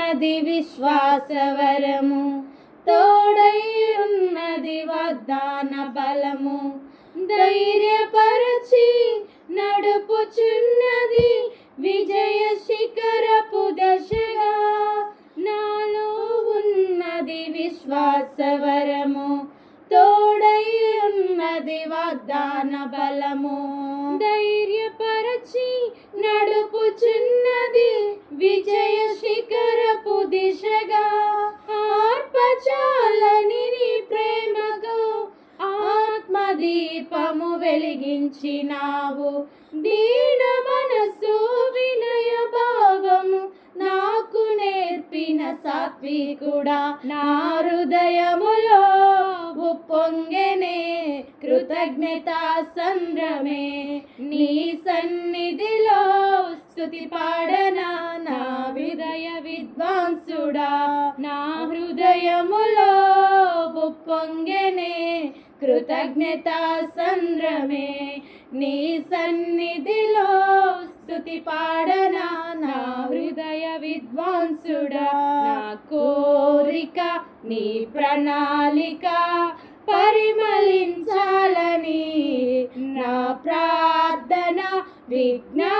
ఉన్నది విశ్వాసవరము, తోడై ఉన్నది వాగ్దాన బలము. ధైర్యపరచి నడుపుచున్నది విజయ శిఖరపు దశగా. నాలో ఉన్నది విశ్వాసవరము, తోడై ఉన్నది వాగ్దాన బలము. ధైర్యపరచి నడుపుచున్నది విజయ శిఖరపు దిశగా. ఆర్పచాలని నీ ప్రేమకు ఆత్మదీపము వెలిగించినావు. దీన మనసు వినయ భావము నాకు నేర్పిన సాత్వికుడా. నా హృదయములో ఉప్పొంగెనే కృతజ్ఞతా సంద్రమే. నీ సన్నిధిలో స్తుతి పాడనా నా హృదయ విద్వాంసుడా. నా హృదయములో ఉప్పొంగెనే కృతజ్ఞతా సంద్రమే. నీ సన్నిధిలో స్తుతి పాడనా నా హృదయ విద్వాంసుడా. నా కోరిక నీ ప్రణాళిక పరిమళించాలని, నా ప్రార్థన విజ్ఞాపనమై